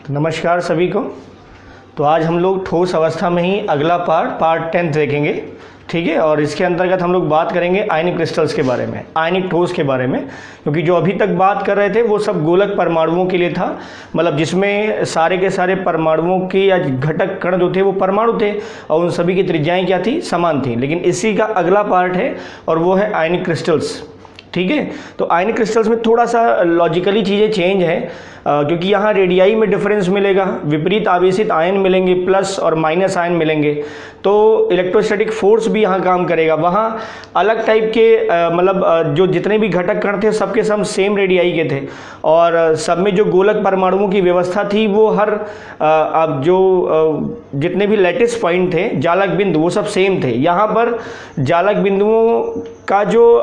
नमस्कार सभी को। तो आज हम लोग ठोस अवस्था में ही अगला पार्ट 10 देखेंगे, ठीक है। और इसके अंतर्गत हम लोग बात करेंगे आयनिक क्रिस्टल्स के बारे में, आयनिक ठोस के बारे में, क्योंकि जो अभी तक बात कर रहे थे वो सब गोलक परमाणुओं के लिए था, मतलब जिसमें सारे के सारे परमाणुओं के या घटक कण जो थे वो परमाणु थे और उन सभी की त्रिज्याएं क्या थी, समान थी। लेकिन इसी का अगला पार्ट है और वो है आयनिक क्रिस्टल्स, ठीक है। तो आयनिक क्रिस्टल्स में थोड़ा सा लॉजिकली चीज़ें चेंज है, क्योंकि यहाँ रेडियाई में डिफरेंस मिलेगा, विपरीत आवेशित आयन मिलेंगे, प्लस और माइनस आयन मिलेंगे, तो इलेक्ट्रोस्टैटिक फोर्स भी यहाँ काम करेगा। वहाँ अलग टाइप के मतलब जो जितने भी घटक कण थे सबके सब सेम रेडियाई के थे और सब में जो गोलक परमाणुओं की व्यवस्था थी वो हर अब जो जितने भी लैटिस पॉइंट थे, जालक बिंदु, वो सब सेम थे। यहाँ पर जालक बिंदुओं का जो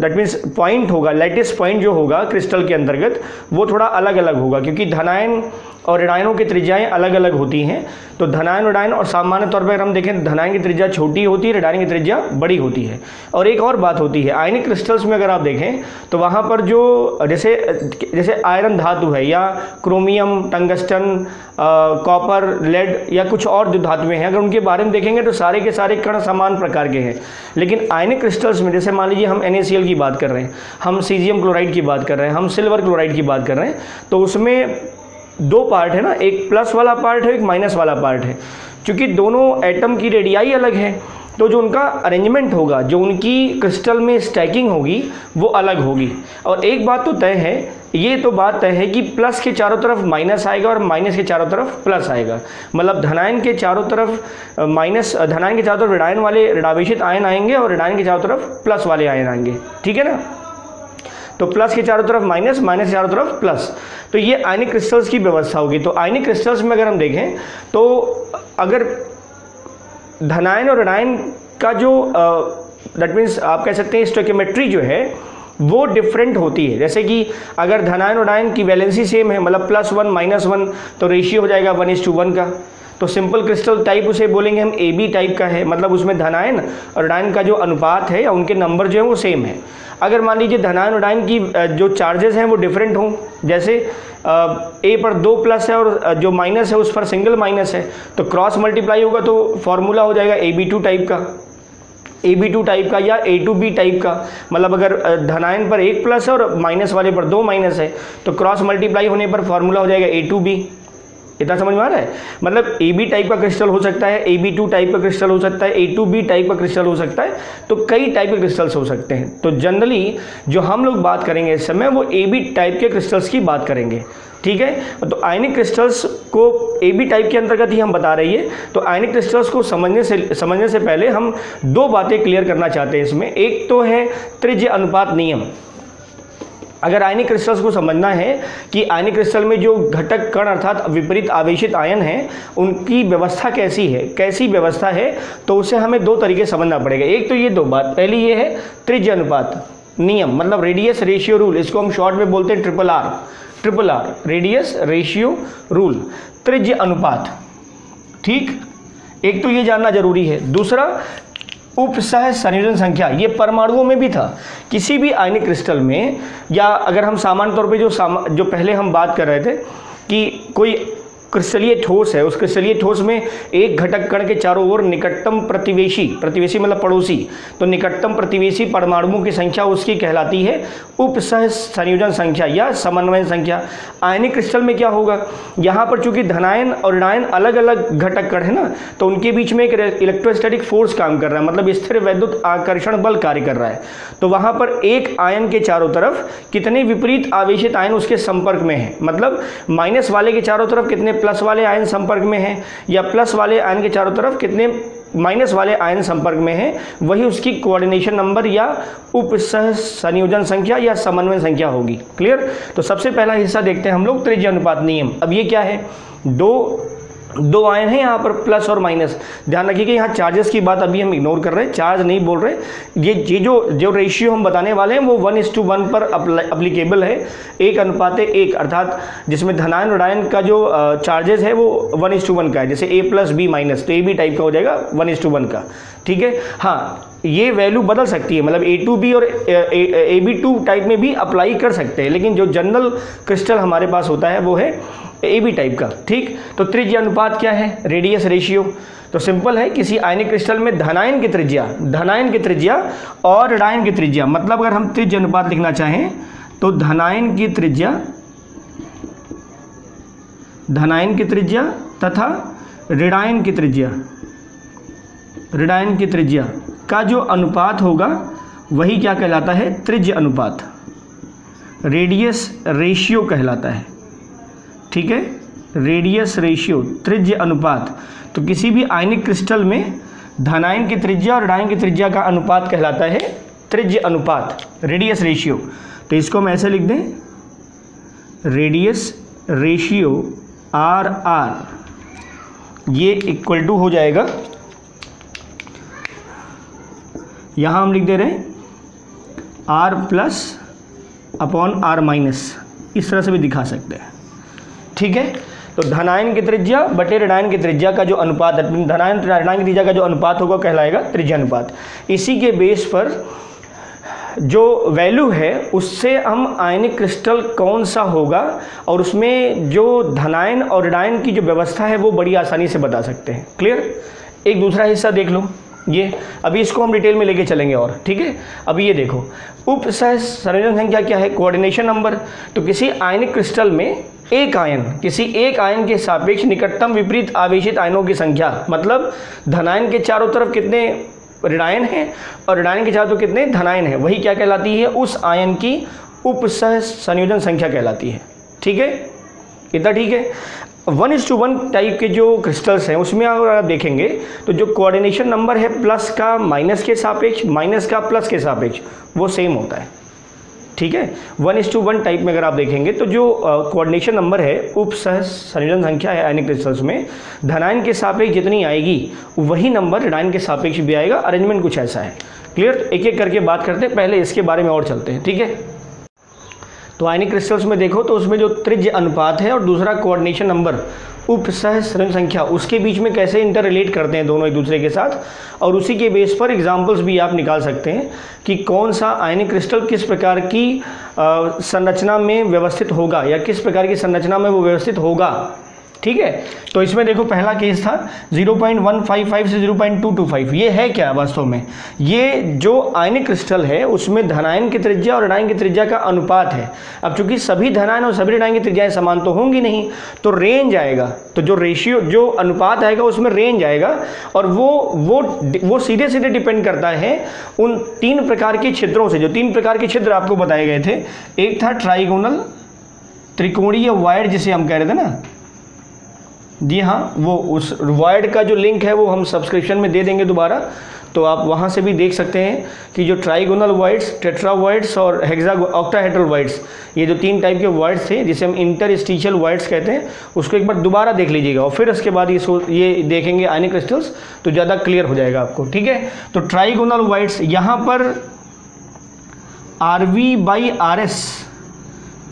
दैट मीन्स पॉइंट होगा, लैटिस पॉइंट जो होगा क्रिस्टल के अंतर्गत, वो थोड़ा अलग अलग होगा, क्योंकि धनायन और ऋणायनों की त्रिज्याएं अलग अलग होती हैं। तो धनायन ऋणायन, और सामान्य तौर पर अगर हम देखें धनायन की त्रिज्या छोटी होती है, ऋणायन की त्रिज्या बड़ी होती है। और एक और बात होती है आयनिक क्रिस्टल्स में, अगर आप देखें तो वहाँ पर जो जैसे आयरन धातु है या क्रोमियम, टंगस्टन, कॉपर, लेड या कुछ और जो धातुएं हैं, अगर उनके बारे में देखेंगे तो सारे के सारे कण समान प्रकार के हैं। लेकिन आयनिक क्रिस्टल्स में, जैसे मान लीजिए हम NaCl की बात कर रहे हैं, हम सीजियम क्लोराइड की बात कर रहे हैं, हम सिल्वर क्लोराइड की बात कर रहे हैं, तो उसमें दो पार्ट है ना, एक प्लस वाला पार्ट है, एक माइनस वाला पार्ट है। क्योंकि दोनों एटम की रेडियाई अलग है, तो जो उनका अरेंजमेंट होगा, जो उनकी क्रिस्टल में स्टैकिंग होगी वो अलग होगी। और एक बात तो तय है, ये तो बात तय है कि प्लस के चारों तरफ माइनस आएगा और माइनस के चारों तरफ प्लस आएगा। मतलब धनायन के चारों तरफ माइनस, धनायन के चारों तरफ ऋणायन वाले ऋणावेशित आयन आएंगे और ऋणायन के चारों तरफ प्लस वाले आयन आएंगे, ठीक है ना। तो प्लस के चारों तरफ माइनस, माइनस के चारों तरफ प्लस, तो ये आयनिक क्रिस्टल्स की व्यवस्था होगी। तो आयनिक क्रिस्टल्स में अगर हम देखें तो अगर धनायन और ऋणायन का जो दैट मीन्स आप कह सकते हैं स्टोइकियोमेट्री जो है वो डिफरेंट होती है। जैसे कि अगर धनायन और ऋणायन की वैलेंसी सेम है, मतलब +1 -1, तो रेशियो हो जाएगा 1:1 का। तो सिंपल क्रिस्टल टाइप उसे बोलेंगे हम AB टाइप का है, मतलब उसमें धनायन और ऋणायन का जो अनुपात है या उनके नंबर जो है वो सेम है। अगर मान लीजिए धनायन और ऋणायन की जो चार्जेस हैं वो डिफरेंट हों, जैसे A पर 2 प्लस है और जो माइनस है उस पर सिंगल माइनस है, तो क्रॉस मल्टीप्लाई होगा तो फॉर्मूला हो जाएगा AB2 टाइप का, AB2 टाइप का या A2B टाइप का। मतलब अगर धनायन पर 1 प्लस है और माइनस वाले पर 2 माइनस है, तो क्रॉस मल्टीप्लाई होने पर फॉर्मूला हो जाएगा A2B। इतना समझ में आ रहा है? मतलब AB टाइप का क्रिस्टल हो सकता है, AB2 टाइप का क्रिस्टल हो सकता है, A2B टाइप का क्रिस्टल हो सकता है, तो कई टाइप के क्रिस्टल्स हो सकते हैं। तो जनरली जो हम लोग बात करेंगे इस समय वो AB टाइप के क्रिस्टल्स की बात करेंगे, ठीक है। तो आयनिक क्रिस्टल्स को AB टाइप के अंतर्गत ही हम बता रही है। तो आयनिक क्रिस्टल्स को समझने से पहले हम दो बातें क्लियर करना चाहते हैं इसमें। एक तो है त्रिज्य अनुपात नियम। अगर आयनिक क्रिस्टल्स को समझना है कि आयनिक क्रिस्टल में जो घटक कण अर्थात विपरीत आवेशित आयन हैं उनकी व्यवस्था कैसी है, कैसी व्यवस्था है, तो उसे हमें दो तरीके समझना पड़ेगा। एक तो ये दो बात, पहली ये है त्रिज्य अनुपात नियम, मतलब रेडियस रेशियो रूल, इसको हम शॉर्ट में बोलते हैं RRR, रेडियस रेशियो रूल, त्रिज्य अनुपात, ठीक। एक तो ये जानना जरूरी है। दूसरा उपसह संयोजन संख्या, ये परमाणुओं में भी था। किसी भी आयनिक क्रिस्टल में, या अगर हम सामान्य तौर पे जो पहले हम बात कर रहे थे कि कोई क्रिस्टलीय ठोस है, उस क्रिस्टलीय ठोस में एक घटक कण के चारों ओर निकटतम प्रतिवेशी मतलब पड़ोसी, तो निकटतम प्रतिवेशी परमाणुओं की संख्या उसकी कहलाती है उपसह संयोजन संख्या या समन्वय संख्या। आयनिक क्रिस्टल में क्या होगा, यहाँ पर चूंकि धनायन और ऋणायन अलग अलग घटक कण है ना, तो उनके बीच में एक इलेक्ट्रोस्टैटिक फोर्स काम कर रहा है, मतलब स्थिर वैद्युत आकर्षण बल कार्य कर रहा है। तो वहाँ पर एक आयन के चारों तरफ कितने विपरीत आवेशित आयन उसके संपर्क में है, मतलब माइनस वाले के चारों तरफ कितने प्लस वाले आयन संपर्क में हैं, या प्लस वाले आयन के चारों तरफ कितने माइनस वाले आयन संपर्क में हैं, वही उसकी कोऑर्डिनेशन नंबर या उपसह संयोजन संख्या या समन्वय संख्या होगी। क्लियर? तो सबसे पहला हिस्सा देखते हैं हम लोग त्रिज्य अनुपात नियम। अब ये क्या है, दो आयन हैं यहाँ पर प्लस और माइनस। ध्यान रखिए कि यहाँ चार्जेस की बात अभी हम इग्नोर कर रहे हैं, चार्ज नहीं बोल रहे। ये जो रेशियो हम बताने वाले हैं वो 1:1 पर अप्लीकेबल है, 1:1, अर्थात जिसमें धनायन ऋणायन का जो चार्जेस है वो 1:1 का है। जैसे A + B- तो AB टाइप का हो जाएगा 1:1 का, ठीक है। हाँ, ये वैल्यू बदल सकती है, मतलब A2B और AB2 टाइप में भी अप्लाई कर सकते हैं, लेकिन जो जनरल क्रिस्टल हमारे पास होता है वो है AB टाइप का। ठीक, तो त्रिज्या अनुपात क्या है? Radius ratio. तो सिंपल है, किसी आयनिक क्रिस्टल में धनायन की त्रिज्या और ऋणायन की त्रिज्या, मतलब अगर हम त्रिज्या अनुपात लिखना चाहें तो धनायन की त्रिज्या तथा ऋणायन की त्रिज्या का जो अनुपात होगा वही क्या कहलाता है? त्रिज्या अनुपात, रेडियस रेशियो कहलाता है। ठीक है, रेडियस रेशियो, त्रिज्या अनुपात। तो किसी भी आयनिक क्रिस्टल में धनायन की त्रिज्या और ऋणायन की त्रिज्या का अनुपात कहलाता है त्रिज्या अनुपात, रेडियस रेशियो। तो इसको हम ऐसे लिख दें, रेडियस रेशियो RR, ये इक्वल टू हो जाएगा, यहाँ हम लिख दे रहे हैं R plus upon R minus, इस तरह से भी दिखा सकते हैं। ठीक है, तो धनायन की त्रिज्या बटे ऋणायन की त्रिज्या का जो अनुपात है, धनायन ऋणायन की त्रिज्या का जो अनुपात होगा कहलाएगा त्रिज्या अनुपात। इसी के बेस पर जो वैल्यू है उससे हम आयनिक क्रिस्टल कौन सा होगा और उसमें जो धनायन और ऋणायन की जो व्यवस्था है वो बड़ी आसानी से बता सकते हैं। क्लियर? एक दूसरा हिस्सा देख लो, ये अभी इसको हम डिटेल में लेके चलेंगे और। ठीक है, अभी ये देखो, उपसह संयोजन संख्या क्या है? Coordination number. तो किसी आयनिक क्रिस्टल में किसी एक आयन के सापेक्ष निकटतम विपरीत आवेशित आयनों की संख्या, मतलब धनायन के चारों तरफ कितने ऋणायन है और ऋणायन के चारों तरफ कितने धनायन है, वही क्या कहलाती है? उस आयन की उपसह संयोजन संख्या कहलाती है। ठीक है, इतना ठीक है। 1:1 टाइप के जो क्रिस्टल्स हैं उसमें अगर आप देखेंगे तो जो कोऑर्डिनेशन नंबर है प्लस का माइनस के सापेक्ष, माइनस का प्लस के सापेक्ष, वो सेम होता है। ठीक है, 1:1 टाइप में अगर आप देखेंगे तो जो कोऑर्डिनेशन नंबर है, उपसह संयोजन संख्या है आयनिक क्रिस्टल्स में, धनायन के सापेक्ष जितनी आएगी वही नंबर ऋणायन के सापेक्ष भी आएगा। अरेंजमेंट कुछ ऐसा है। क्लियर? एक एक करके बात करते हैं, पहले इसके बारे में और चलते हैं। ठीक है, तो आयनिक क्रिस्टल्स में देखो तो उसमें जो त्रिज्या अनुपात है और दूसरा कोऑर्डिनेशन नंबर उपसह संयोजन संख्या, उसके बीच में कैसे इंटर रिलेट करते हैं दोनों एक दूसरे के साथ, और उसी के बेस पर एग्जांपल्स भी आप निकाल सकते हैं कि कौन सा आयनिक क्रिस्टल किस प्रकार की संरचना में व्यवस्थित होगा या किस प्रकार की संरचना में वो व्यवस्थित होगा। ठीक है, तो इसमें देखो पहला केस था 0.155 से 0.225। ये है क्या वास्तव में? ये जो आयनिक क्रिस्टल है उसमें धनायन की त्रिज्या और ऋणायन की त्रिज्या का अनुपात है। अब चूंकि सभी धनायन और सभी ऋणायन की त्रिज्याएं समान तो होंगी नहीं, तो रेंज आएगा, तो जो रेशियो, जो अनुपात आएगा उसमें रेंज आएगा, और वो सीधे सीधे डिपेंड करता है उन 3 प्रकार के छिद्रों से। जो 3 प्रकार के छिद्र आपको बताए गए थे, एक था ट्राइगोनल, त्रिकोणीय वायड जिसे हम कह रहे थे ना, जी हाँ, वो उस वायड का जो लिंक है वो हम सब्सक्रिप्शन में दे देंगे दोबारा, तो आप वहाँ से भी देख सकते हैं कि जो ट्राइगोनल वाइड्स, टेट्रा वाइड्स और ऑक्टाहेड्रल वाइड्स, ये जो 3 टाइप के वाइड्स थे जिसे हम इंटरस्टिशियल वाइड्स कहते हैं, उसको एक बार दोबारा देख लीजिएगा और फिर उसके बाद ये देखेंगे आयनिक क्रिस्टल्स, तो ज़्यादा क्लियर हो जाएगा आपको। ठीक है, तो ट्राइगोनल वाइड्स, यहाँ पर RV/RS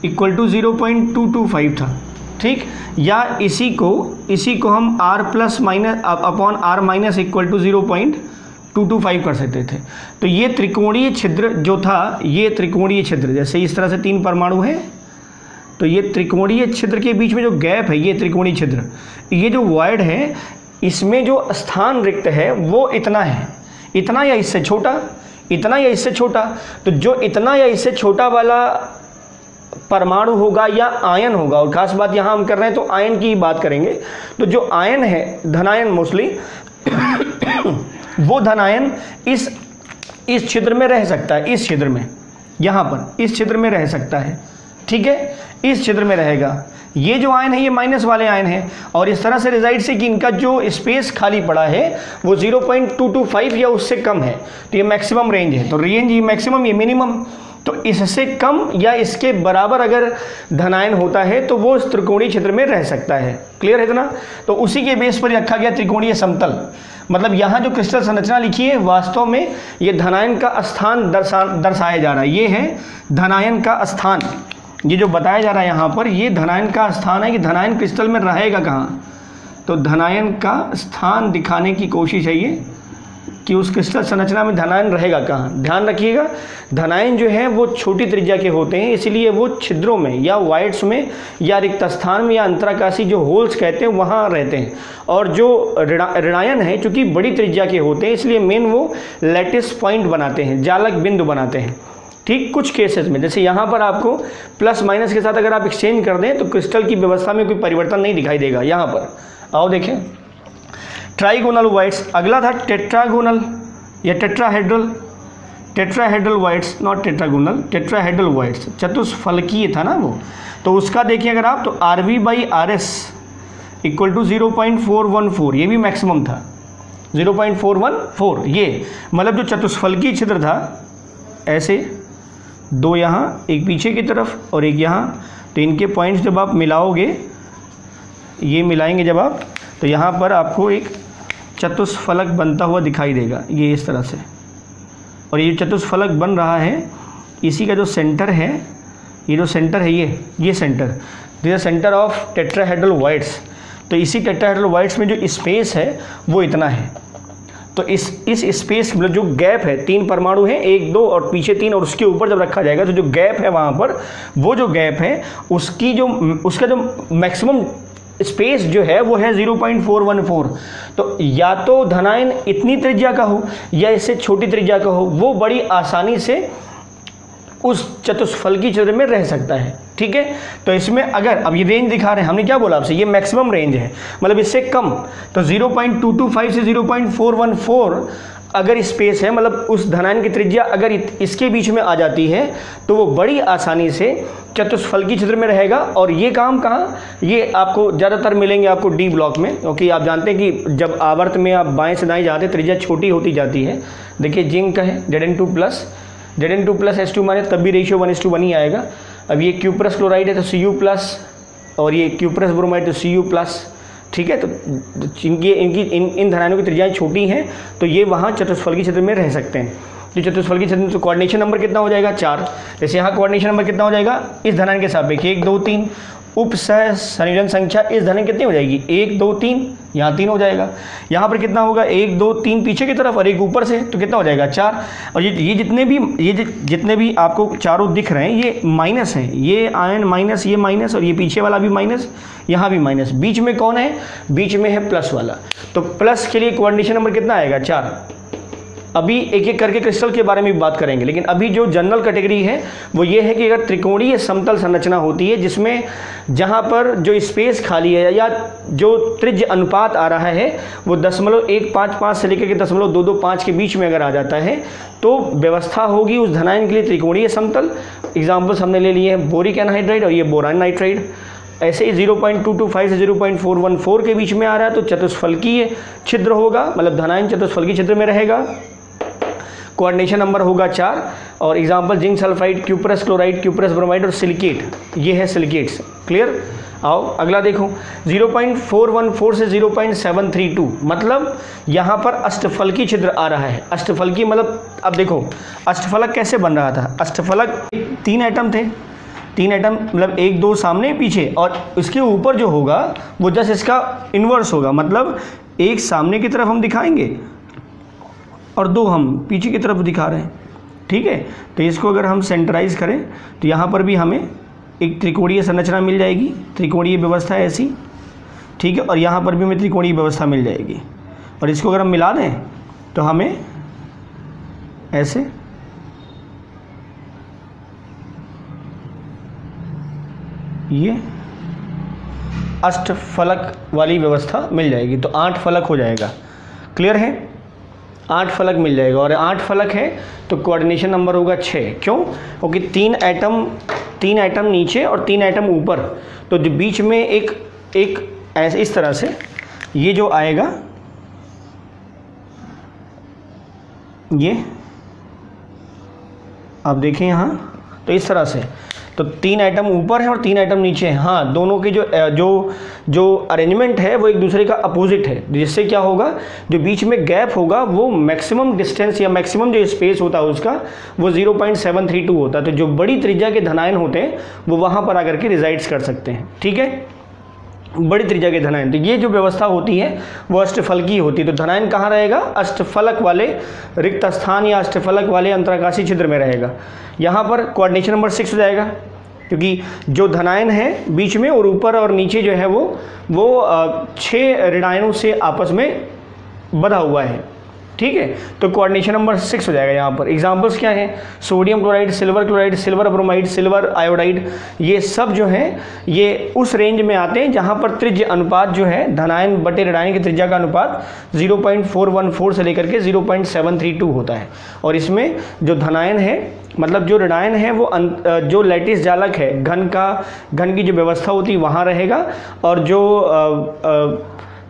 इक्वल टू 0.225 था। ठीक, या इसी को हम R plus minus upon R minus equal to 0.225 कर सकते थे। तो ये त्रिकोणीय छिद्र जो था, ये त्रिकोणीय छिद्र, जैसे इस तरह से 3 परमाणु हैं, तो ये त्रिकोणीय छिद्र के बीच में जो गैप है, ये त्रिकोणीय छिद्र, ये जो वायड है, इसमें जो स्थान रिक्त है वो इतना है, इतना या इससे छोटा, इतना या इससे छोटा। तो जो इतना या इससे छोटा वाला परमाणु होगा या आयन होगा, और खास बात यहाँ हम कर रहे हैं तो आयन की ही बात करेंगे, तो जो आयन है, धनायन मोस्टली, वो धनायन इस छिद्र में रह सकता है, इस छिद्र में, यहाँ पर इस छिद्र में रह सकता है। ठीक है, इस छिद्र में रहेगा। ये जो आयन है ये माइनस वाले आयन है, और इस तरह से रिजाइड से कि इनका जो स्पेस खाली पड़ा है वो 0.225 या उससे कम है, तो ये मैक्सिमम रेंज है। तो रेंज ये मैक्सिमम, ये मिनिमम, तो इससे कम या इसके बराबर अगर धनायन होता है तो वो इस त्रिकोणीय छिद्र में रह सकता है। क्लियर है इतना? तो उसी के बेस पर रखा गया त्रिकोणीय समतल, मतलब यहाँ जो क्रिस्टल संरचना लिखी है वास्तव में ये धनायन का स्थान दर्शाया जा रहा है। ये है धनायन का स्थान, ये जो बताया जा रहा है यहाँ पर, ये धनायन का स्थान है कि धनायन क्रिस्टल में रहेगा कहाँ। तो धनायन का स्थान दिखाने की कोशिश है ये कि उस क्रिस्टल संरचना में धनायन रहेगा कहाँ। ध्यान रखिएगा, धनायन जो है वो छोटी त्रिज्या के होते हैं, इसलिए वो छिद्रों में या वाइड्स में या रिक्त स्थान में या अंतराकाशी जो होल्स कहते हैं वहाँ रहते हैं। और जो ऋणायन है चूँकि बड़ी त्रिज्या के होते हैं, इसलिए मेन वो लैटिस पॉइंट बनाते हैं, जालक बिंदु बनाते हैं। ठीक, कुछ केसेस में जैसे यहाँ पर आपको प्लस माइनस के साथ अगर आप एक्सचेंज कर दें तो क्रिस्टल की व्यवस्था में कोई परिवर्तन नहीं दिखाई देगा। यहाँ पर आओ देखें, ट्राइगोनल वाइड्स, अगला था टेट्रागोनल या tetrahedral. Tetrahedral voids, not tetragonal, tetrahedral voids चतुष्फलकीय था ना वो। तो उसका देखिए अगर आप तो RV/RS इक्वल टू 0.414, ये भी मैक्सिमम था 0.414। ये मतलब जो चतुष्फलकीय छिद्र था, ऐसे दो यहाँ, एक पीछे की तरफ और एक यहाँ, तो इनके पॉइंट्स जब आप मिलाओगे, ये मिलाएंगे जब आप, तो यहाँ पर आपको एक चतुष्फलक बनता हुआ दिखाई देगा, ये इस तरह से। और ये चतुष्फलक बन रहा है, इसी का जो सेंटर है, ये जो सेंटर है ये centre, this is centre of tetrahedral wides. तो इसी टेट्राहेड्रल वाइड्स में जो स्पेस है वो इतना है। तो इस स्पेस मतलब जो गैप है, 3 परमाणु हैं, 1 2 और पीछे 3 और उसके ऊपर जब रखा जाएगा तो जो गैप है वहाँ पर, वो जो गैप है उसका जो मैक्सिमम स्पेस जो है वो है 0.414। तो या तो धनायन इतनी त्रिज्या का हो या इससे छोटी त्रिज्या का हो, वो बड़ी आसानी से उस चतुष्फलकी छिद्र में रह सकता है। ठीक है, तो इसमें अगर अब ये रेंज दिखा रहे हैं, हमने क्या बोला आपसे, ये मैक्सिमम रेंज है, मतलब इससे कम। तो 0.225 से 0.414 अगर स्पेस है, मतलब उस धनायन की त्रिज्या अगर इसके बीच में आ जाती है तो वो बड़ी आसानी से चतुष्फलकी छिद्र में रहेगा। और ये काम कहाँ, ये आपको ज़्यादातर मिलेंगे आपको डी ब्लॉक में, क्योंकि आप जानते हैं कि जब आवर्त में आप बाएं से दाएं जाते हैं त्रिज्या छोटी होती जाती है। देखिए जिंक का है Zn2 प्लस H2 माइनस, तब भी रेशियो 1:1 ही आएगा। अब ये क्यूप्रस क्लोराइड है तो Cu प्लस, और ये क्यूप्रस ब्रोमाइड तो Cu प्लस। ठीक है, तो इन धनायनों की त्रिज्याएं छोटी हैं तो ये वहाँ चतुष्फलकी छिद्र में रह सकते हैं। जो चतुष्फलकी छिद्र में तो कोऑर्डिनेशन नंबर कितना हो जाएगा, 4। जैसे यहाँ कोऑर्डिनेशन नंबर कितना हो जाएगा इस धनायन के सापेक्ष 1 2 3। उप सह संयोजन संख्या इस धनायन कितनी हो जाएगी 1 2 3, यहाँ 3 हो जाएगा। यहाँ पर कितना होगा 1 2 3 पीछे की तरफ और 1 ऊपर से, तो कितना हो जाएगा 4। और ये जितने भी आपको चारों दिख रहे हैं ये माइनस हैं, ये आयन माइनस, ये माइनस, और ये पीछे वाला भी माइनस, यहाँ भी माइनस। बीच में कौन है, बीच में है प्लस वाला। तो प्लस के लिए कोऑर्डिनेशन नंबर कितना आएगा 4। अभी एक एक करके क्रिस्टल के बारे में भी बात करेंगे, लेकिन अभी जो जनरल कैटेगरी है वो ये है कि अगर त्रिकोणीय समतल संरचना होती है जिसमें जहाँ पर जो स्पेस खाली है या जो त्रिज्य अनुपात आ रहा है वो 0.155 से लेकर के 0.225 के बीच में अगर आ जाता है तो व्यवस्था होगी उस धनायन के लिए त्रिकोणीय समतल। एग्जाम्पल्स हमने ले लिए हैं बोरिक एनहाइड्राइड और ये बोरान नाइट्राइड। ऐसे ही 0.225 से 0.414 के बीच में आ रहा है तो चतुष्फलकीय छिद्र होगा, मतलब धनायन चतुष्फलकीय छिद्र में रहेगा। कोऑर्डिनेशन नंबर होगा 4। और example zinc sulphide, cuprous chloride, cuprous bromide और सिलिकेट, ये है सिलिकेट्स। क्लियर। आओ अगला देखो 0.414 से 0.732, मतलब यहाँ पर अष्टफलकी छिद्र आ रहा है। अष्टफलकी मतलब अब देखो अष्टफलक कैसे बन रहा था, अष्टफलक 3 एटम थे, 3 एटम मतलब 1 2 सामने पीछे, और इसके ऊपर जो होगा वो जस्ट इसका इन्वर्स होगा, मतलब एक सामने की तरफ हम दिखाएंगे और 2 हम पीछे की तरफ दिखा रहे हैं। ठीक है, तो इसको अगर हम सेंटराइज करें तो यहाँ पर भी हमें एक त्रिकोणीय संरचना मिल जाएगी, त्रिकोणीय व्यवस्था है ऐसी। ठीक है, और यहाँ पर भी हमें त्रिकोणीय व्यवस्था मिल जाएगी, और इसको अगर हम मिला दें तो हमें ऐसे ये अष्टफलक वाली व्यवस्था मिल जाएगी, तो 8 फलक हो जाएगा। क्लियर है, 8 फलक मिल जाएगा। और 8 फलक है तो कोऑर्डिनेशन नंबर होगा 6। क्यों, क्योंकि 3 एटम नीचे और 3 एटम ऊपर, तो जो बीच में एक ऐसे इस तरह से ये जो आएगा, ये आप देखें यहाँ, तो इस तरह से तो 3 एटम ऊपर हैं और 3 एटम नीचे हैं। हाँ, दोनों की जो अरेंजमेंट है वो एक दूसरे का अपोजिट है, जिससे क्या होगा, जो बीच में गैप होगा वो मैक्सिमम डिस्टेंस या मैक्सिमम जो स्पेस होता है उसका वो 0.732 होता है। तो जो बड़ी त्रिज्या के धनायन होते हैं वो वहाँ पर आकर के रिजाइड्स कर सकते हैं। ठीक है, बड़ी त्रिज्या के धनायन। तो ये जो व्यवस्था होती है वो अष्टफलकी होती है। तो धनायन कहाँ रहेगा? अष्टफलक वाले रिक्त स्थान या अष्टफलक वाले अंतराकाशीय छिद्र में रहेगा। यहाँ पर कोऑर्डिनेशन नंबर 6 हो जाएगा, क्योंकि जो धनायन है बीच में और ऊपर और नीचे जो है वो 6 ऋणायनों से आपस में बंधा हुआ है। ठीक है, तो कोऑर्डिनेशन नंबर 6 हो जाएगा। यहाँ पर एग्जांपल्स क्या हैं? Sodium chloride, silver chloride, silver bromide, silver iodide, ये सब जो हैं ये उस रेंज में आते हैं जहाँ पर त्रिज्य अनुपात जो है धनायन बटे ऋणायन की त्रिज्या का अनुपात 0.414 से लेकर के 0.732 होता है। और इसमें जो धनायन है मतलब जो ऋणायन है वो जो लैटिस जालक है घन की जो व्यवस्था होती है वहाँ रहेगा, और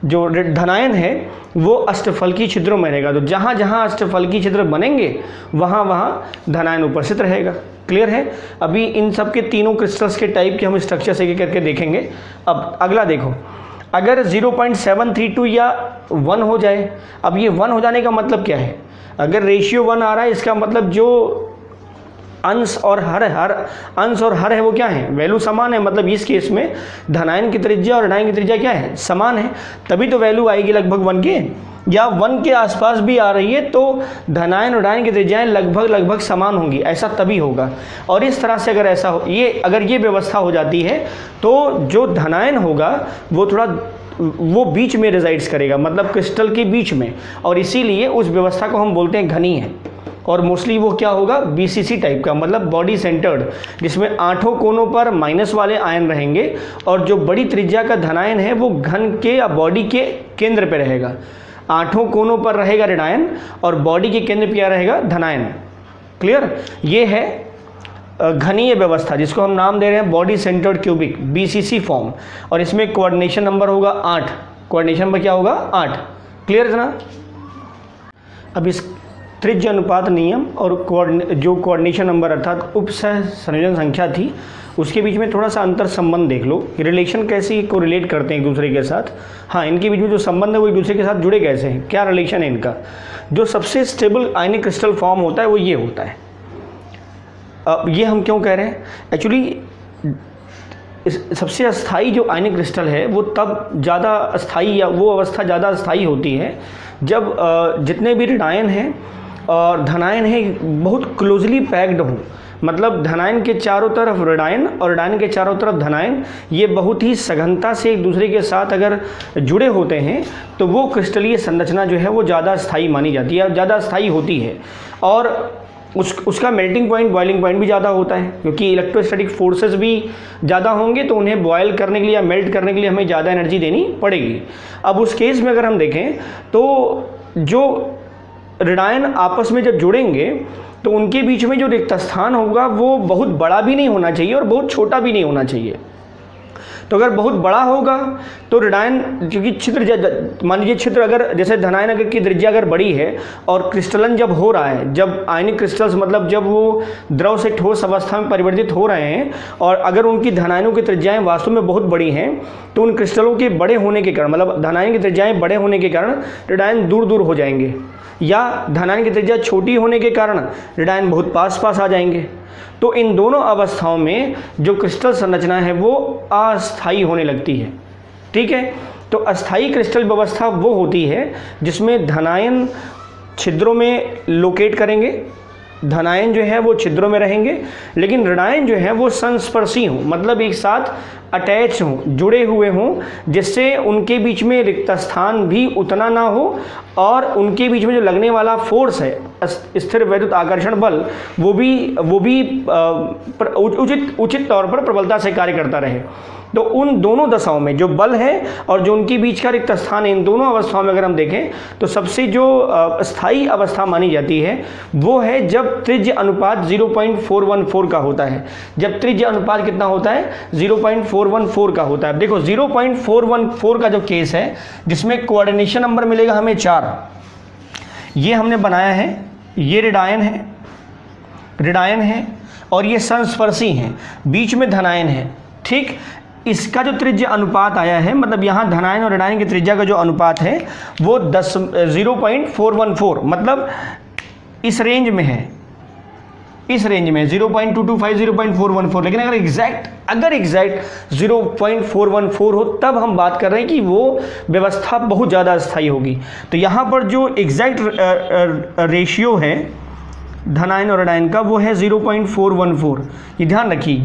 जो धनायन है वो अष्टफलकी छिद्रों में रहेगा। तो जहाँ जहाँ अष्टफलकी छिद्र बनेंगे वहाँ वहाँ धनायन उपस्थित रहेगा। क्लियर है? अभी इन सब के तीनों क्रिस्टल्स के टाइप के हम स्ट्रक्चर से करके देखेंगे। अब अगला देखो, अगर 0.732 या 1 हो जाए, अब ये 1 हो जाने का मतलब क्या है? अगर रेशियो 1 आ रहा है इसका मतलब जो अंश और हर है वो क्या है? वैल्यू समान है। मतलब इस केस में धनायन की त्रिज्या और ऋणायन की त्रिज्या क्या है? समान है, तभी तो वैल्यू आएगी लगभग 1 के, या 1 के आसपास भी आ रही है तो धनायन और ऋणायन की त्रिज्याएं लगभग समान होंगी, ऐसा तभी होगा। और इस तरह से अगर ऐसा हो, अगर ये व्यवस्था हो जाती है तो जो धनायन होगा वो बीच में रिजाइड्स करेगा, मतलब क्रिस्टल के बीच में, और इसीलिए उस व्यवस्था को हम बोलते हैं घनी है। और मोस्टली वो क्या होगा? बीसीसी टाइप का, मतलब बॉडी सेंटर्ड, जिसमें 8 कोनों पर माइनस वाले आयन रहेंगे, और जो बड़ी त्रिज्या का धनायन है वो घन के या बॉडी के केंद्र पे रहेगा। 8 कोनों पर रहेगा ऋणायन और बॉडी के केंद्र पे क्या रहेगा? धनायन। क्लियर? ये है घनीय व्यवस्था, जिसको हम नाम दे रहे हैं body centred cubic, BCC form. और इसमें कोऑर्डिनेशन नंबर होगा 8। कोऑर्डिनेशन नंबर क्या होगा? 8। क्लियर है ना? अब इस त्रिज्य अनुपात नियम और जो कोऑर्डिनेशन नंबर अर्थात उपसह संयोजन संख्या थी उसके बीच में थोड़ा सा अंतर संबंध देख लो, रिलेशन कैसे को रिलेट करते हैं एक दूसरे के साथ। हाँ, इनके बीच में जो संबंध है वो एक दूसरे के साथ जुड़े कैसे हैं, क्या रिलेशन है इनका। जो सबसे स्टेबल आयनिक क्रिस्टल फॉर्म होता है वो ये होता है। अब ये हम क्यों कह रहे हैं? एक्चुअली सबसे अस्थाई जो आयनिक क्रिस्टल है वो तब ज़्यादा अस्थाई, या वो अवस्था ज़्यादा अस्थाई होती है जब जितने भी ऋणायन हैं और धनायन है बहुत क्लोजली पैक्ड हों। मतलब धनायन के चारों तरफ ऋणायन और ऋणायन के चारों तरफ धनायन, ये बहुत ही सघनता से एक दूसरे के साथ अगर जुड़े होते हैं तो वो क्रिस्टलीय संरचना जो है वो ज़्यादा स्थायी मानी जाती है, ज़्यादा स्थायी होती है। और उसका मेल्टिंग पॉइंट, बॉइलिंग पॉइंट भी ज़्यादा होता है, क्योंकि इलेक्ट्रोस्टैटिक फोर्सेस भी ज़्यादा होंगे तो उन्हें बॉयल करने के लिए या मेल्ट करने के लिए हमें ज़्यादा एनर्जी देनी पड़ेगी। अब उस केस में अगर हम देखें तो जो ऋणायन आपस में जब जुड़ेंगे तो उनके बीच में जो रिक्त स्थान होगा वो बहुत बड़ा भी नहीं होना चाहिए और बहुत छोटा भी नहीं होना चाहिए। तो अगर बहुत बड़ा होगा तो ऋणायन, क्योंकि छिद्र, मान लीजिए छिद्र अगर जैसे धनायन अगर की त्रिज्या अगर बड़ी है और क्रिस्टलन जब हो रहा है, जब आयनिक क्रिस्टल्स मतलब जब वो द्रव से ठोस अवस्था में परिवर्तित हो रहे हैं और अगर उनकी धनायनों की त्रिज्याएं वास्तव में बहुत बड़ी हैं तो उन क्रिस्टलों के बड़े होने के कारण, मतलब धनायन की त्रिज्याएं बड़े होने के कारण ऋणायन दूर दूर हो जाएंगे, या धनायन की त्रिज्या छोटी होने के कारण ऋणायन बहुत पास पास आ जाएंगे। तो इन दोनों अवस्थाओं में जो क्रिस्टल संरचना है वो अस्थायी होने लगती है। ठीक है, तो अस्थायी क्रिस्टल व्यवस्था वो होती है जिसमें धनायन छिद्रों में लोकेट करेंगे, धनायन जो है वो छिद्रों में रहेंगे, लेकिन ऋणायन जो है वो संस्पर्शी हों, मतलब एक साथ अटैच हों, जुड़े हुए हों, जिससे उनके बीच में रिक्त स्थान भी उतना ना हो और उनके बीच में जो लगने वाला फोर्स है, स्थिर वैद्युत आकर्षण बल, वो भी उचित तौर पर प्रबलता से कार्य करता रहे। तो उन दोनों दशाओं में जो बल है और जो उनके बीच का रिक्त स्थान है, इन दोनों अवस्थाओं में अगर हम देखें तो सबसे जो स्थायी अवस्था मानी जाती है वो है जब त्रिज्य अनुपात 0.414 का होता है। जब त्रिज्य अनुपात कितना होता है? 0.414 का होता है। अब देखो 0.414 का जो केस है जिसमें कोऑर्डिनेशन नंबर मिलेगा हमें 4, ये हमने बनाया है, ये ऋणायन है और ये संस्पर्शी हैं, बीच में धनायन है। ठीक, इसका जो त्रिज्य अनुपात आया है, मतलब यहाँ धनायन और ऋणायन की त्रिज्या का जो अनुपात है वो 0.414, मतलब इस रेंज में है, इस रेंज में 0.225 0.414। लेकिन अगर एग्जैक्ट अगर एग्जैक्ट 0.414 हो तब हम बात कर रहे हैं कि वो व्यवस्था बहुत ज़्यादा अस्थायी होगी। तो यहाँ पर जो एग्जैक्ट रेशियो है धनायन और ऋणायन का वो है 0.414। ये ध्यान रखिए,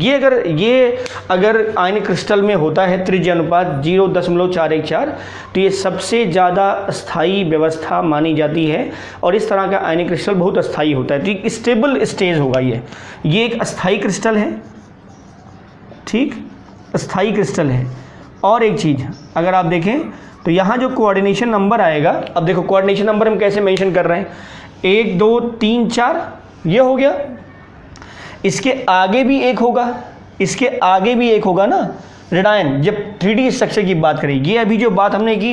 ये अगर आयनिक क्रिस्टल में होता है त्रिज्य अनुपात 0.414 तो ये सबसे ज़्यादा अस्थायी व्यवस्था मानी जाती है और इस तरह का आयनिक क्रिस्टल बहुत अस्थायी होता है। तो एक स्टेबल स्टेज होगा ये एक अस्थायी क्रिस्टल है, ठीक, अस्थायी क्रिस्टल है। और एक चीज़ अगर आप देखें तो यहाँ जो कोऑर्डिनेशन नंबर आएगा, अब देखो कोऑर्डिनेशन नंबर हम कैसे मेंशन कर रहे हैं, 1 2 3 4 ये हो गया, इसके आगे भी एक होगा, इसके आगे भी एक होगा ना ऋणायन, जब 3D स्ट्रक्चर की बात करें। ये अभी जो बात हमने की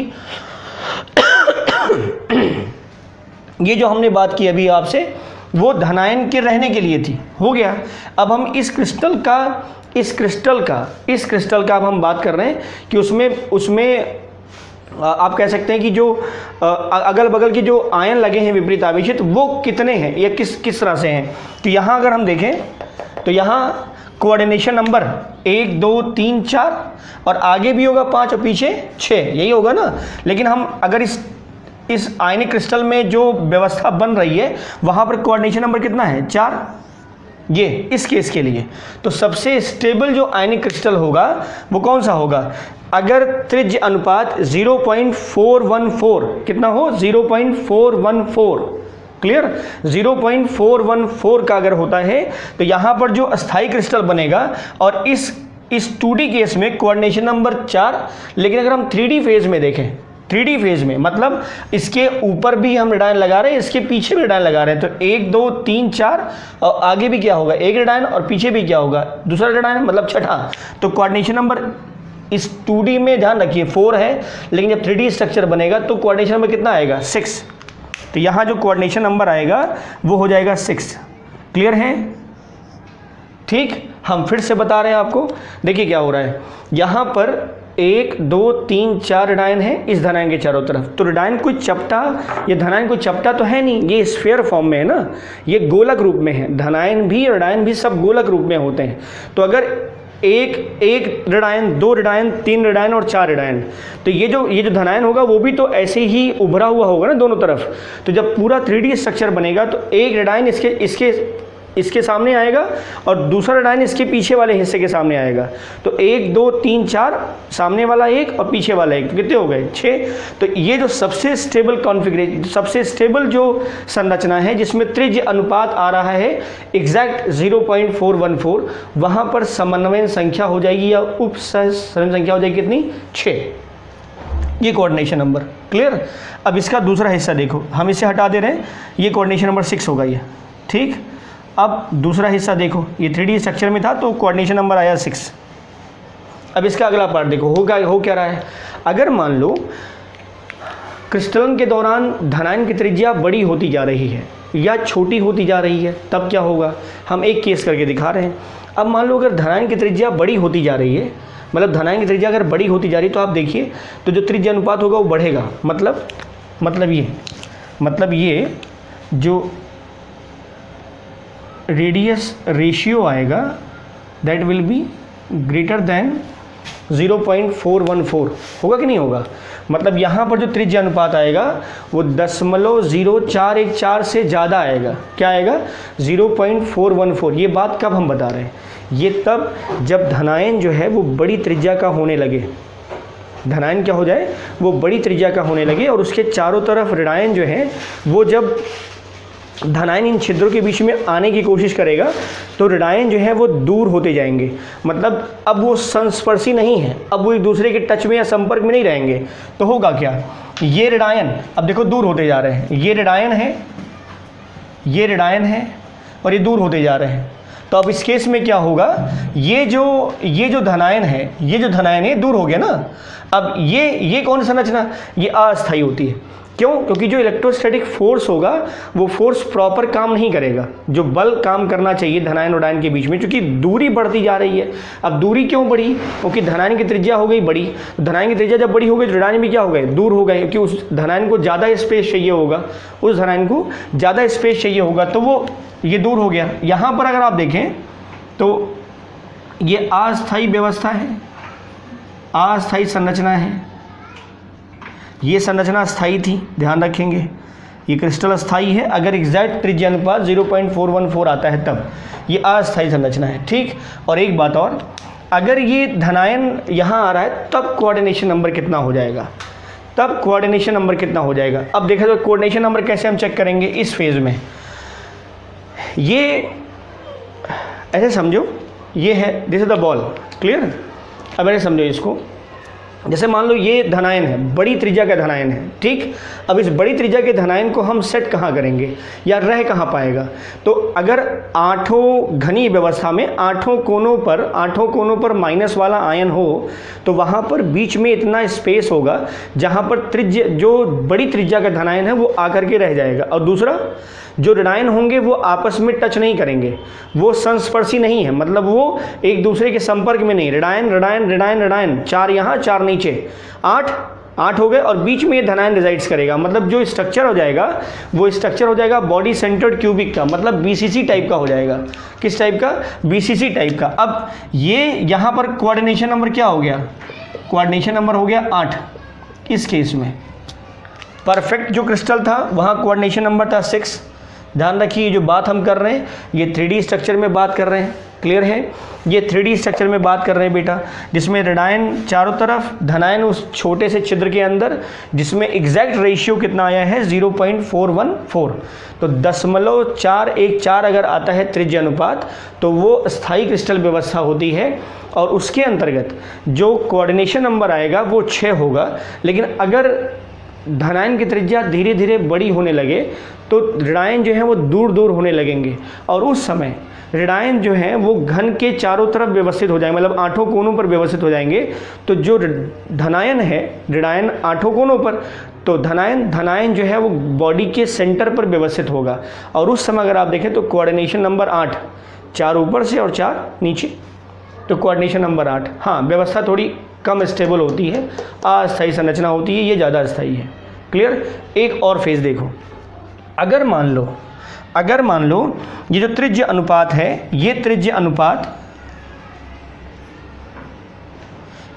ये जो हमने बात की अभी आपसे वो धनायन के रहने के लिए थी, हो गया। अब हम इस क्रिस्टल का अब हम बात कर रहे हैं कि उसमें आप कह सकते हैं कि जो अगल बगल के जो आयन लगे हैं विपरीत आवेशित वो कितने हैं या किस तरह से हैं। तो यहाँ अगर हम देखें तो यहाँ कोऑर्डिनेशन नंबर 1 2 3 4 और आगे भी होगा 5 और पीछे 6, यही होगा ना। लेकिन हम अगर इस आयनिक क्रिस्टल में जो व्यवस्था बन रही है वहाँ पर कोऑर्डिनेशन नंबर कितना है 4, ये इस केस के लिए। तो सबसे स्टेबल जो आयनिक क्रिस्टल होगा वो कौन सा होगा, अगर त्रिज्य अनुपात 0.414 कितना हो 0.414, क्लियर 0.414 का अगर होता है तो यहाँ पर जो अस्थायी क्रिस्टल बनेगा और इस 2D केस में कोऑर्डिनेशन नंबर 4। लेकिन अगर हम 3D फेज में देखें, 3D फेज में मतलब इसके ऊपर भी हम ऋणायन लगा रहे हैं, इसके पीछे भी ऋणायन लगा रहे हैं, तो 1 2 3 4 और आगे भी क्या होगा एक ऋणायन और पीछे भी क्या होगा दूसरा ऋणायन, मतलब छठा। तो कोऑर्डिनेशन नंबर इस 2D में ध्यान रखिए 4 है, लेकिन जब 3D स्ट्रक्चर बनेगा तो कोऑर्डिनेशन नंबर कितना आएगा 6। तो यहाँ जो कोऑर्डिनेशन नंबर आएगा वो हो जाएगा 6। क्लियर है, ठीक। हम फिर से बता रहे हैं आपको, देखिए क्या हो रहा है, यहाँ पर 1 2 3 4 ऋणायन है इस धनायन के चारों तरफ। तो ऋणायन कोई चपटा, ये धनायन कोई चपटा तो है नहीं, ये स्फीयर फॉर्म में है ना, ये गोलक रूप में है। धनायन भी ऋणायन भी सब गोलक रूप में होते हैं। तो अगर एक ऋणायन, 2 ऋणायन, 3 ऋणायन और 4 ऋणायन, तो ये जो धनायन होगा वो भी तो ऐसे ही उभरा हुआ होगा ना दोनों तरफ। तो जब पूरा 3D स्ट्रक्चर बनेगा तो एक ऋणायन इसके सामने आएगा और दूसरा ऋणायन इसके पीछे वाले हिस्से के सामने आएगा। तो 1 2 3 4 सामने वाला एक और पीछे वाला एक, तो कितने हो गए 6। तो ये जो सबसे स्टेबल कॉन्फ़िगरेशन, सबसे स्टेबल जो संरचना है जिसमें त्रिज्य अनुपात आ रहा है एग्जैक्ट 0.414, वहाँ पर समन्वय संख्या हो जाएगी या उप संख्या हो जाएगी कितनी 6। ये कोऑर्डिनेशन नंबर, क्लियर। अब इसका दूसरा हिस्सा देखो, हम इसे हटा दे रहे हैं, ये कोऑर्डिनेशन नंबर 6 होगा ये, ठीक। अब दूसरा हिस्सा देखो, ये 3D स्ट्रक्चर में था तो कोऑर्डिनेशन नंबर आया 6। अब इसका अगला पार्ट देखो, हो क्या रहा है। अगर मान लो क्रिस्टलन के दौरान धनायन की त्रिज्या बड़ी होती जा रही है या छोटी होती जा रही है, तब क्या होगा, हम एक केस करके दिखा रहे हैं। अब मान लो अगर धनायन की त्रिज्या बड़ी होती जा रही है, मतलब धनायन की त्रिज्या अगर बड़ी होती जा रही है तो आप देखिए तो जो त्रिज्या अनुपात होगा वो बढ़ेगा। मतलब ये जो रेडियस रेशियो आएगा that will be greater than 0.414, होगा कि नहीं होगा। मतलब यहाँ पर जो त्रिज्य अनुपात आएगा वो 0.0414 से ज़्यादा आएगा। क्या आएगा 0.414। ये बात कब हम बता रहे हैं, ये तब जब धनायन जो है वो बड़ी त्रिज्या का होने लगे, धनायन क्या हो जाए वो बड़ी त्रिज्या का होने लगे और उसके चारों तरफ ऋणायन जो है वो जब धनायन इन छिद्रों के बीच में आने की कोशिश करेगा तो ऋणायन जो है वो दूर होते जाएंगे। मतलब अब वो संस्पर्शी नहीं है, अब वो एक दूसरे के टच में या संपर्क में नहीं रहेंगे। तो होगा क्या, ये ऋणायन अब देखो दूर होते जा रहे हैं, ये ऋणायन है और ये दूर होते जा रहे हैं। तो अब इस केस में क्या होगा, ये जो धनायन है दूर हो गया ना। अब ये कौन सा संरचना, ये अस्थायी होती है। क्यों, क्योंकि जो इलेक्ट्रोस्टैटिक फोर्स होगा वो फोर्स प्रॉपर काम नहीं करेगा, जो बल काम करना चाहिए धनायन और ऋणायन के बीच में, क्योंकि दूरी बढ़ती जा रही है। अब दूरी क्यों बढ़ी, क्योंकि धनायन की त्रिज्या हो गई बड़ी, धनायन की त्रिज्या जब बड़ी हो गई तो ऋणायन भी क्या हो गए दूर हो गए, क्योंकि उस धनायन को ज़्यादा स्पेस चाहिए होगा, तो वो ये दूर हो गया। यहाँ पर अगर आप देखें तो ये अस्थायी व्यवस्था है, अस्थायी संरचना है। ये संरचना स्थायी थी, ध्यान रखेंगे। ये क्रिस्टल स्थायी है, अगर एग्जैक्ट त्रिज्या अनुपात 0.414 आता है तब ये अस्थायी संरचना है, ठीक। और एक बात और, अगर ये धनायन यहाँ आ रहा है तब कोऑर्डिनेशन नंबर कितना हो जाएगा, तब कोऑर्डिनेशन नंबर कितना हो जाएगा। अब देखा जाए कोऑर्डिनेशन नंबर कैसे हम चेक करेंगे इस फेज में। ये ऐसे समझो, ये है, this is the ball, clear. अब ऐसे समझो इसको, जैसे मान लो ये धनायन है, बड़ी त्रिज्या का धनायन है, ठीक। अब इस बड़ी त्रिज्या के धनायन को हम सेट कहाँ करेंगे या रह कहाँ पाएगा। तो अगर आठों घनी व्यवस्था में आठों कोनों पर माइनस वाला आयन हो तो वहाँ पर बीच में इतना स्पेस होगा जहाँ पर त्रिज्या, जो बड़ी त्रिज्या का धनायन है वो आकर के रह जाएगा। और दूसरा, जो ऋणायन होंगे वो आपस में टच नहीं करेंगे, वो संस्पर्शी नहीं है, मतलब वो एक दूसरे के संपर्क में नहीं। ऋणायन ऋणायन ऋणायन ऋणायन, 4 यहाँ 4 नीचे, 8 हो गए, और बीच में ये धनायन रिजाइड्स करेगा। मतलब जो स्ट्रक्चर हो जाएगा वो स्ट्रक्चर हो जाएगा बॉडी सेंटर्ड क्यूबिक का, मतलब बीसीसी टाइप का हो जाएगा। किस टाइप का? बीसीसी टाइप का। अब ये यहाँ पर कोऑर्डिनेशन नंबर क्या हो गया? कोऑर्डिनेशन नंबर हो गया 8। इस केस में परफेक्ट जो क्रिस्टल था वहाँ कोऑर्डिनेशन नंबर था 6। ध्यान रखिए, जो बात हम कर रहे हैं ये 3D स्ट्रक्चर में बात कर रहे हैं, क्लियर है। ये 3D स्ट्रक्चर में बात कर रहे हैं बेटा, जिसमें ऋणायन चारों तरफ, धनायन उस छोटे से छिद्र के अंदर, जिसमें एग्जैक्ट रेशियो कितना आया है 0.414। तो 0.414 अगर आता है त्रिज्या अनुपात तो वो स्थायी क्रिस्टल व्यवस्था होती है। और उसके अंतर्गत जो कोऑर्डिनेशन नंबर आएगा वो 6 होगा। लेकिन अगर धनायन की त्रिज्या धीरे धीरे बड़ी होने लगे तो ऋणायन जो है वो दूर दूर होने लगेंगे, और उस समय ऋणायन जो है वो घन के चारों तरफ व्यवस्थित हो जाएंगे, मतलब 8 कोनों पर व्यवस्थित हो जाएंगे। तो जो धनायन है, ऋणायन 8 कोनों पर, तो धनायन जो है वो बॉडी के सेंटर पर व्यवस्थित होगा। और उस समय अगर आप देखें तो कोऑर्डिनेशन नंबर 8, 4 ऊपर से और 4 नीचे, तो कोऑर्डिनेशन नंबर 8। हाँ, व्यवस्था थोड़ी कम स्टेबल होती है, अस्थायी संरचना होती है, ये ज़्यादा स्थायी है, क्लियर। एक और फेज देखो, अगर मान लो ये जो त्रिज्या अनुपात है, ये त्रिज्या अनुपात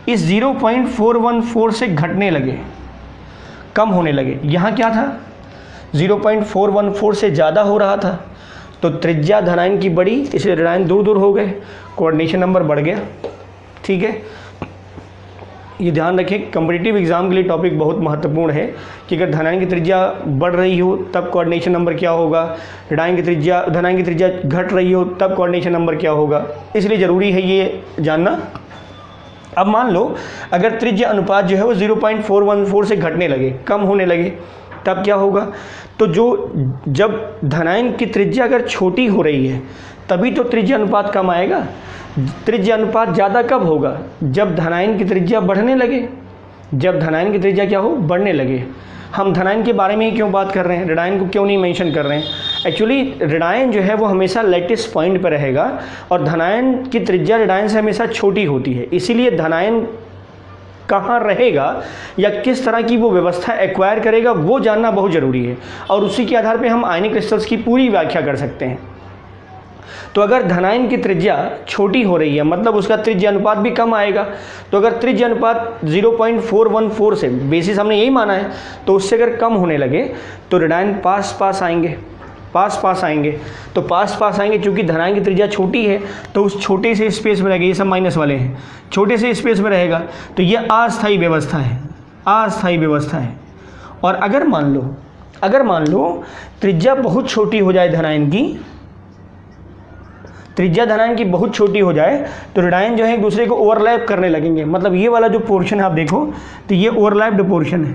इस 0.414 से घटने लगे, कम होने लगे। यहाँ क्या था? 0.414 से ज़्यादा हो रहा था, तो त्रिज्या धनायन की बड़ी, इसलिए ऋणायन दूर दूर हो गए, कोऑर्डिनेशन नंबर बढ़ गया, ठीक है। ये ध्यान रखें, कॉम्पिटिटिव एग्जाम के लिए टॉपिक बहुत महत्वपूर्ण है कि अगर धनायन की त्रिज्या बढ़ रही हो तब कोऑर्डिनेशन नंबर क्या होगा, धनायन की त्रिज्या घट रही हो तब कोऑर्डिनेशन नंबर क्या होगा, इसलिए ज़रूरी है ये जानना। अब मान लो अगर त्रिज्या अनुपात जो है वो 0.414 से घटने लगे, कम होने लगे, तब क्या होगा? तो जब धनायन की त्रिज्या अगर छोटी हो रही है तभी तो त्रिज्या अनुपात कम आएगा। त्रिज्या अनुपात ज़्यादा कब होगा? जब धनायन की त्रिज्या बढ़ने लगे, जब धनायन की त्रिज्या क्या हो? बढ़ने लगे। हम धनायन के बारे में ही क्यों बात कर रहे हैं, ऋणायन को क्यों नहीं मेंशन कर रहे हैं? एक्चुअली ऋणायन जो है वो हमेशा लेटिस पॉइंट पर रहेगा, और धनायन की त्रिज्या ऋणायन से हमेशा छोटी होती है, इसीलिए धनायन कहाँ रहेगा या किस तरह की वो व्यवस्था एक्वायर करेगा वो जानना बहुत ज़रूरी है, और उसी के आधार पर हम आयनिक क्रिस्टल्स की पूरी व्याख्या कर सकते हैं। तो अगर धनायन की त्रिज्या छोटी हो रही है मतलब उसका त्रिज्या अनुपात भी कम आएगा। तो अगर त्रिज्या अनुपात 0.414 से, बेसिस हमने यही माना है, तो उससे अगर कम होने लगे तो ऋणायन पास आएंगे, पास आएंगे। तो पास आएंगे, चूँकि धनायन की त्रिज्या छोटी है तो उस छोटे से स्पेस में रहेगा, ये सब माइनस वाले हैं, छोटे से स्पेस में रहेगा, तो ये अस्थायी व्यवस्था है, अस्थायी व्यवस्था है। और अगर मान लो त्रिज्या बहुत छोटी हो जाए, धनायन की त्रिज्या धनायन की बहुत छोटी हो जाए तो ऋणायन जो है एक दूसरे को ओवरलैप करने लगेंगे। मतलब ये वाला जो पोर्शन है आप देखो तो ये ओवरलैप्ड पोर्शन है,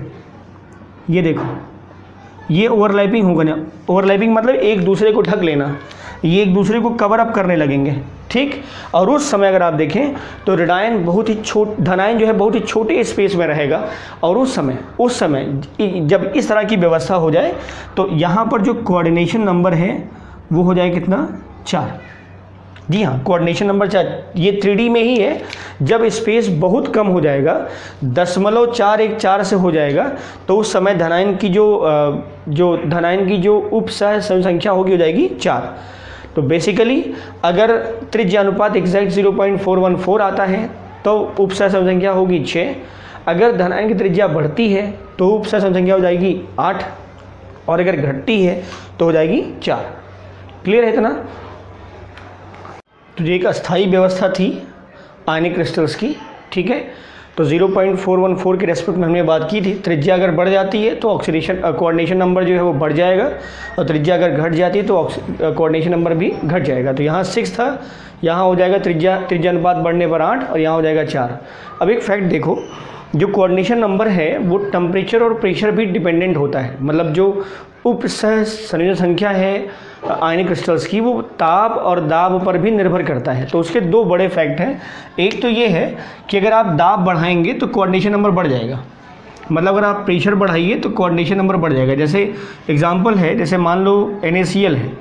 ये देखो ये ओवरलैपिंग होगा ना, ओवरलैपिंग मतलब एक दूसरे को ढक लेना, ये एक दूसरे को कवर अप करने लगेंगे, ठीक। और उस समय अगर आप देखें तो ऋणायन धनायन जो है बहुत ही छोटे स्पेस में रहेगा, और उस समय जब इस तरह की व्यवस्था हो जाए तो यहाँ पर जो कोऑर्डिनेशन नंबर है वो हो जाए कितना? 4। जी हाँ, कोऑर्डिनेशन नंबर 4 ये 3D में ही है। जब स्पेस बहुत कम हो जाएगा, 0.414 से हो जाएगा, तो उस समय धनायन की जो उप संख्या होगी हो जाएगी 4। तो बेसिकली अगर त्रिज्या अनुपात एग्जैक्ट 0.414 आता है तो उपसहसम संख्या होगी 6। अगर धनायन की त्रिज्या बढ़ती है तो उपसहसम संख्या हो जाएगी 8, और अगर घटती है तो हो जाएगी 4। क्लियर है इतना? तो ये एक अस्थायी व्यवस्था थी आयनिक क्रिस्टल्स की, ठीक है। तो 0.414 के रेस्पेक्ट में हमने बात की थी, त्रिज्या अगर बढ़ जाती है तो ऑक्सीडेशन कोऑर्डिनेशन नंबर जो है वो बढ़ जाएगा, और त्रिज्या अगर घट जाती है तो कोऑर्डिनेशन नंबर भी घट जाएगा। तो यहाँ 6 था, यहाँ हो जाएगा त्रिज्या अनुपात बढ़ने पर 8, और यहाँ हो जाएगा 4। अब एक फैक्ट देखो, जो कोऑर्डिनेशन नंबर है वो टेम्परेचर और प्रेशर भी डिपेंडेंट होता है। मतलब जो उपसह संयोजन संख्या है आयनिक क्रिस्टल्स की वो ताप और दाब पर भी निर्भर करता है। तो उसके दो बड़े फैक्ट हैं। एक तो ये है कि अगर आप दाब बढ़ाएंगे तो कोऑर्डिनेशन नंबर बढ़ जाएगा, मतलब अगर आप प्रेशर बढ़ाइए तो कोऑर्डिनेशन नंबर बढ़ जाएगा। जैसे एग्जांपल है, जैसे मान लो NaCl है,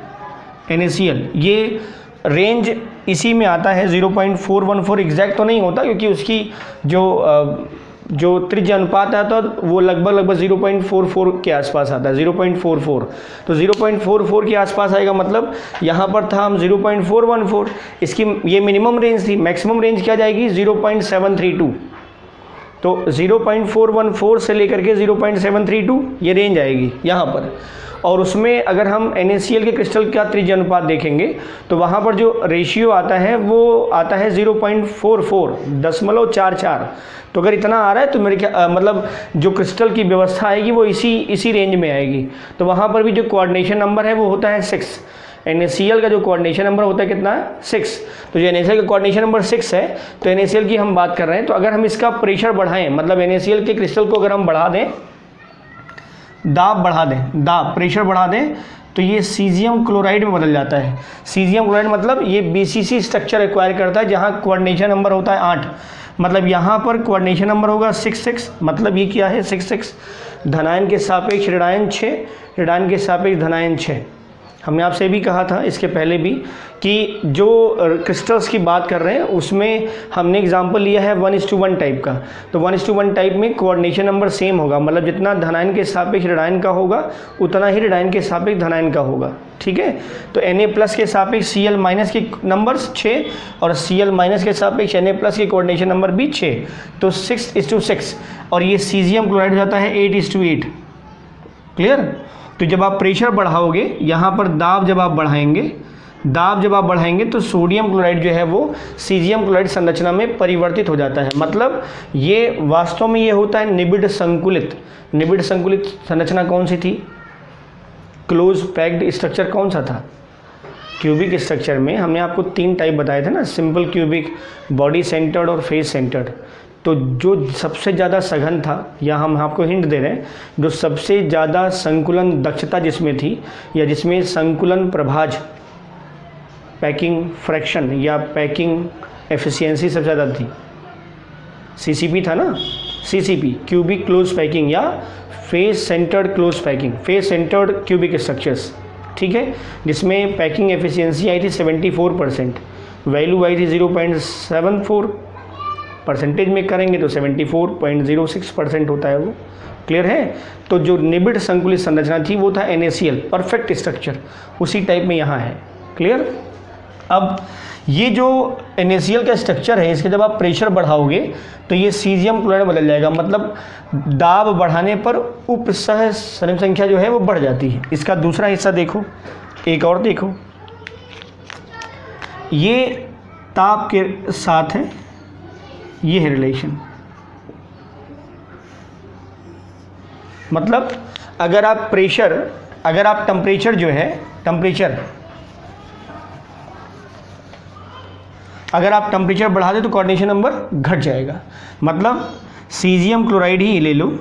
NaCl ये रेंज इसी में आता है 0.414, एग्जैक्ट तो नहीं होता क्योंकि उसकी जो त्रिज्या अनुपात आता है वो लगभग 0.44 के आसपास आता है, 0.44। तो 0.44 के आसपास आएगा, मतलब यहाँ पर था हम 0.414, इसकी ये मिनिमम रेंज थी, मैक्सिमम रेंज क्या जाएगी 0.732। तो 0.414 से लेकर के 0.732 ये रेंज आएगी यहाँ पर। और उसमें अगर हम NaCl के क्रिस्टल का त्रिज्या अनुपात देखेंगे तो वहाँ पर जो रेशियो आता है वो आता है 0.44। तो अगर इतना आ रहा है तो मेरे क्या मतलब जो क्रिस्टल की व्यवस्था आएगी वो इसी रेंज में आएगी। तो वहाँ पर भी जो कोऑर्डिनेशन नंबर है वो होता है 6। NaCl का जो कोऑर्डिनेशन नंबर होता है कितना है 6। तो जो NaCl का कोऑर्डिनेशन नंबर 6 है, तो NaCl की हम बात कर रहे हैं। तो अगर हम इसका प्रेशर बढ़ाएं, मतलब NaCl के क्रिस्टल को अगर हम बढ़ा दें, दाब बढ़ा दें, प्रेशर बढ़ा दें, तो ये सीजियम क्लोराइड में बदल जाता है। सीजियम क्लोराइड मतलब ये BCC स्ट्रक्चर एक्वायर करता है जहाँ कोऑर्डिनेशन नंबर होता है 8। मतलब यहाँ पर कोऑर्डिनेशन नंबर होगा 6, मतलब ये क्या है 6। धनायन के सापेक्ष ऋणायन 6, ऋणायन के सापेक्ष धनायन 6। हमने आपसे भी कहा था इसके पहले भी कि जो क्रिस्टल्स की बात कर रहे हैं उसमें हमने एग्जांपल लिया है 1:1 टाइप का। तो 1:1 टाइप में कोऑर्डिनेशन नंबर सेम होगा, मतलब जितना धनायन के सापेक्ष ऋणायन का होगा उतना ही ऋणायन के सापेक्ष धनायन का होगा, ठीक है। तो Na+ के सापेक्ष Cl- के नंबर्स 6 और Cl- के सापेक्ष Na+ के कोऑर्डिनेशन नंबर भी 6, तो 6:6। और ये सीजियम क्लोराइड हो जाता है 8:8। क्लियर? तो जब आप प्रेशर बढ़ाओगे, यहाँ पर दाब जब आप बढ़ाएंगे तो सोडियम क्लोराइड जो है वो सीजियम क्लोराइड संरचना में परिवर्तित हो जाता है। मतलब ये वास्तव में ये होता है निबिड संकुलित संरचना कौन सी थी? क्लोज पैक्ड स्ट्रक्चर कौन सा था? क्यूबिक स्ट्रक्चर में हमने आपको 3 टाइप बताए थे ना, सिंपल क्यूबिक, बॉडी सेंटर्ड और फेस सेंटर्ड। तो जो सबसे ज़्यादा सघन था, या हम आपको हिंट दे रहे हैं, जो सबसे ज़्यादा संकुलन दक्षता जिसमें थी, या जिसमें संकुलन प्रभाज, पैकिंग फ्रैक्शन या पैकिंग एफिशिएंसी सबसे ज़्यादा थी, CCP था ना, CCP क्यूबिक क्लोज पैकिंग या face centred close packing, face centred cubic structures, ठीक है, जिसमें पैकिंग एफिशिएंसी आई थी 74%, वैल्यू आई थी 0.74, परसेंटेज में करेंगे तो 74.06% होता है वो। क्लियर है? तो जो निबिड संकुलित संरचना थी वो था NaCl, परफेक्ट स्ट्रक्चर, उसी टाइप में यहाँ है। क्लियर? अब ये जो NaCl का स्ट्रक्चर है, इसके जब आप प्रेशर बढ़ाओगे तो ये सीजियम क्लोराइड बदल जाएगा, मतलब दाब बढ़ाने पर उपसह संयोजन संख्या जो है वो बढ़ जाती है। इसका दूसरा हिस्सा देखो, एक और देखो, ये ताप के साथ है, ये है रिलेशन। मतलब अगर आप टेम्परेचर जो है, अगर आप टेम्परेचर बढ़ा दें तो कोऑर्डिनेशन नंबर घट जाएगा। मतलब सीजियम क्लोराइड ही ले लो,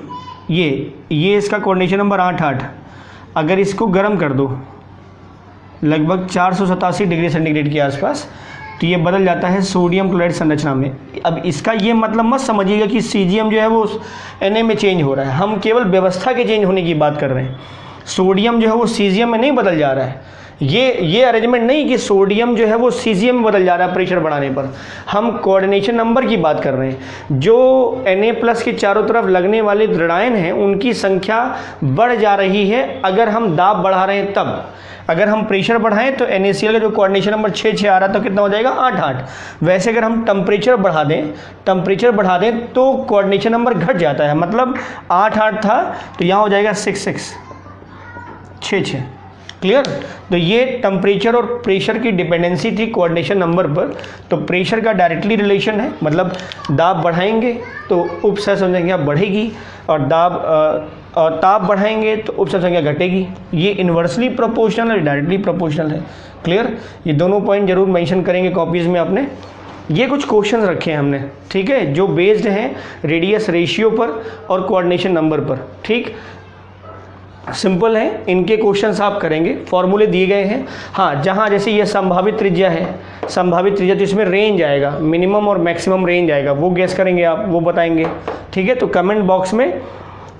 ये इसका कोऑर्डिनेशन नंबर 8, अगर इसको गर्म कर दो लगभग 487 डिग्री सेंटीग्रेड के आसपास, तो ये बदल जाता है सोडियम क्लोराइड संरचना में। अब इसका ये मतलब मत समझिएगा कि सीजियम जो है वो Na में चेंज हो रहा है, हम केवल व्यवस्था के चेंज होने की बात कर रहे हैं। सोडियम जो है वो सीजियम में नहीं बदल जा रहा है, ये अरेंजमेंट नहीं कि सोडियम जो है वो सीजियम में बदल जा रहा है प्रेशर बढ़ाने पर। हम कोऑर्डिनेशन नंबर की बात कर रहे हैं। जो Na+ के चारों तरफ लगने वाले ऋणायन हैं उनकी संख्या बढ़ जा रही है अगर हम दाब बढ़ा रहे हैं तब। अगर हम प्रेशर बढ़ाएं तो NaCl का जो कोऑर्डिनेशन नंबर 6 आ रहा था कितना हो जाएगा 8 वैसे अगर हम टेम्परेचर बढ़ा दें तो कोऑर्डिनेशन नंबर घट जाता है, मतलब 8 था तो यहाँ हो जाएगा 6 क्लियर। तो ये टेम्परेचर और प्रेशर की डिपेंडेंसी थी कोऑर्डिनेशन नंबर पर। तो प्रेशर का डायरेक्टली रिलेशन है, मतलब दाब बढ़ाएंगे तो उपसह संख्या बढ़ेगी और ताप बढ़ाएंगे तो उपसह संख्या घटेगी। ये इन्वर्सली प्रोपोर्शनल है, डायरेक्टली प्रोपोर्शनल है। क्लियर, ये दोनों पॉइंट जरूर मेंशन करेंगे कॉपीज़ में आपने। ये कुछ क्वेश्चंस रखे हैं हमने, ठीक है, जो बेस्ड हैं रेडियस रेशियो पर और कोऑर्डिनेशन नंबर पर। ठीक, सिंपल है, इनके क्वेश्चंस आप करेंगे, फॉर्मूले दिए गए हैं। हाँ, जहाँ जैसे ये संभावित त्रिज्या है, संभावित त्रिज्या तो इसमें रेंज आएगा, मिनिमम और मैक्सिमम रेंज आएगा, वो गेस करेंगे आप, वो बताएंगे। ठीक है, तो कमेंट बॉक्स में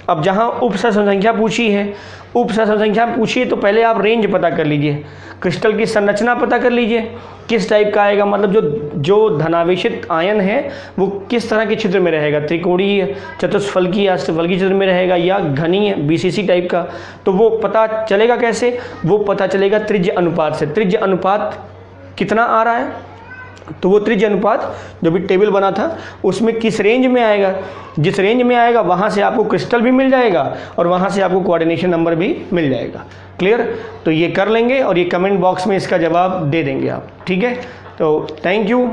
अब जहाँ उपसह संख्या पूछी है, उपसह संख्या पूछी है तो पहले आप रेंज पता कर लीजिए, क्रिस्टल की संरचना पता कर लीजिए किस टाइप का आएगा, मतलब जो धनावेशित आयन है वो किस तरह के क्षेत्र में रहेगा, त्रिकोणीय, चतुष्फलकी या अष्टफलकी क्षेत्र में रहेगा या घनीय BCC टाइप का। तो वो पता चलेगा कैसे, वो पता चलेगा त्रिज्य अनुपात से। त्रिज्य अनुपात कितना आ रहा है, तो वो त्रिज्य अनुपात जो भी टेबल बना था उसमें किस रेंज में आएगा, जिस रेंज में आएगा वहाँ से आपको क्रिस्टल भी मिल जाएगा और वहाँ से आपको कोऑर्डिनेशन नंबर भी मिल जाएगा। क्लियर, तो ये कर लेंगे और ये कमेंट बॉक्स में इसका जवाब दे देंगे आप। ठीक है, तो थैंक यू।